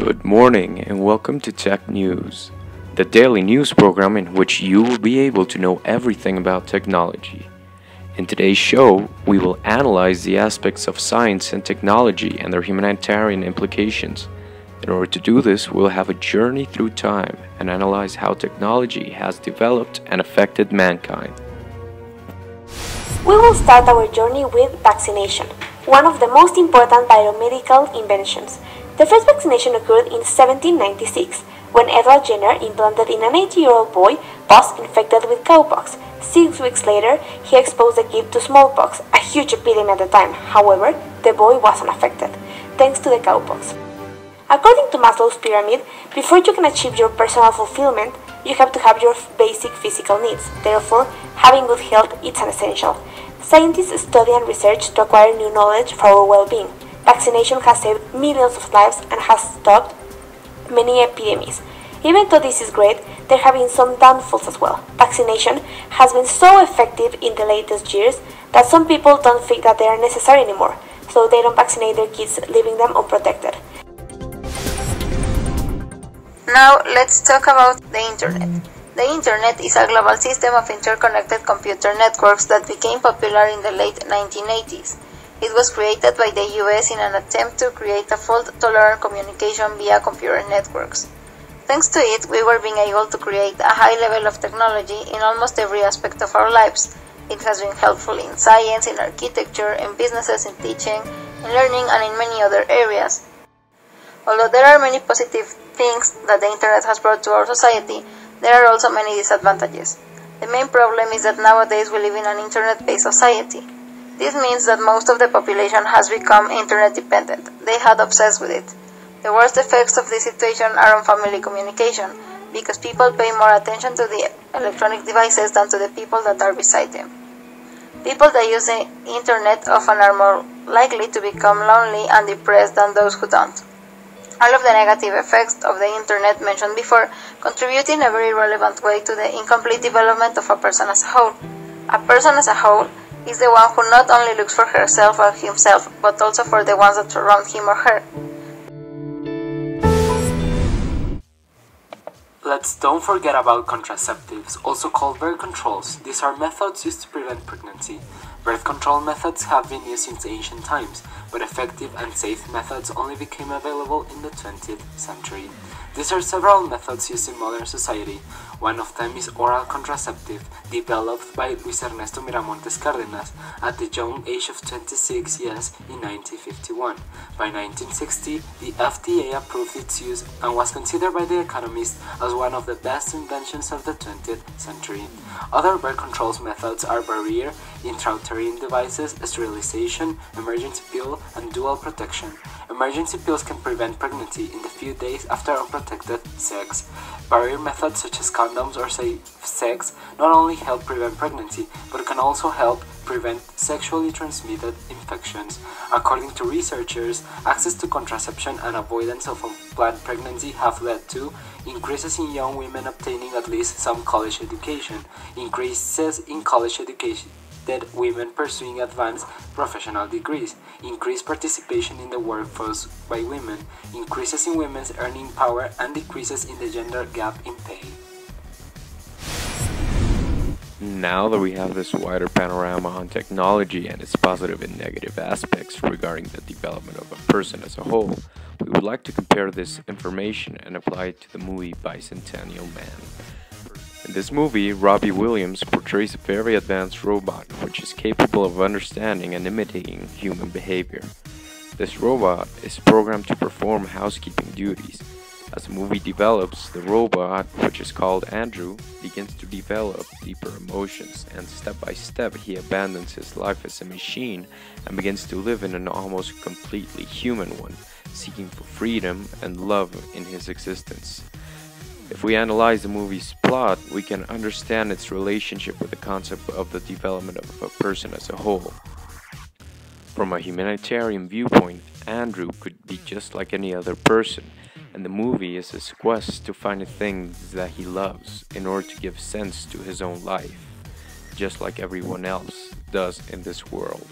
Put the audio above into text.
Good morning and welcome to Tech News, the daily news program in which you will be able to know everything about technology. In today's show, we will analyze the aspects of science and technology and their humanitarian implications. In order to do this, we'll have a journey through time and analyze how technology has developed and affected mankind. We will start our journey with vaccination, one of the most important biomedical inventions. The first vaccination occurred in 1796, when Edward Jenner implanted in an 80-year-old boy pus infected with cowpox. 6 weeks later, he exposed the kid to smallpox, a huge epidemic at the time. However, the boy wasn't affected, thanks to the cowpox. According to Maslow's pyramid, before you can achieve your personal fulfillment, you have to have your basic physical needs. Therefore, having good health is an essential. Scientists study and research to acquire new knowledge for our well-being. Vaccination has saved millions of lives and has stopped many epidemics. Even though this is great, there have been some downfalls as well. Vaccination has been so effective in the latest years that some people don't think that they are necessary anymore, so they don't vaccinate their kids, leaving them unprotected. Now let's talk about the Internet. The Internet is a global system of interconnected computer networks that became popular in the late 1980s. It was created by the US in an attempt to create a fault-tolerant communication via computer networks. Thanks to it, we were being able to create a high level of technology in almost every aspect of our lives. It has been helpful in science, in architecture, in businesses, in teaching, in learning, and in many other areas. Although there are many positive things that the Internet has brought to our society, there are also many disadvantages. The main problem is that nowadays we live in an Internet-based society. This means that most of the population has become Internet dependent. They had obsessed with it. The worst effects of this situation are on family communication, because people pay more attention to the electronic devices than to the people that are beside them. People that use the Internet often are more likely to become lonely and depressed than those who don't. All of the negative effects of the Internet mentioned before contribute in a very relevant way to the incomplete development of a person as a whole. A person as a whole is the one who not only looks for herself or himself, but also for the ones that surround him or her. Let's don't forget about contraceptives, also called birth controls. These are methods used to prevent pregnancy. Birth control methods have been used since ancient times, but effective and safe methods only became available in the 20th century. These are several methods used in modern society. One of them is oral contraceptive, developed by Luis Ernesto Miramontes Cárdenas at the young age of 26 years in 1951. By 1960, the FDA approved its use and was considered by the economists as one of the best inventions of the 20th century. Other birth control methods are barrier, intrauterine devices, sterilization, emergency pill, and dual protection. Emergency pills can prevent pregnancy in the few days after unprotected sex. Barrier methods such as condoms or safe sex not only help prevent pregnancy, but can also help prevent sexually transmitted infections. According to researchers, access to contraception and avoidance of unplanned pregnancy have led to increases in young women obtaining at least some college education, increases in college education women pursuing advanced professional degrees, increased participation in the workforce by women, increases in women's earning power, and decreases in the gender gap in pay. Now that we have this wider panorama on technology and its positive and negative aspects regarding the development of a person as a whole, we would like to compare this information and apply it to the movie Bicentennial Man. In this movie, Robbie Williams portrays a very advanced robot which is capable of understanding and imitating human behavior. This robot is programmed to perform housekeeping duties. As the movie develops, the robot, which is called Andrew, begins to develop deeper emotions, and step by step he abandons his life as a machine and begins to live in an almost completely human one, seeking for freedom and love in his existence. If we analyze the movie's plot, we can understand its relationship with the concept of the development of a person as a whole. From a humanitarian viewpoint, Andrew could be just like any other person, and the movie is his quest to find the things that he loves in order to give sense to his own life, just like everyone else does in this world.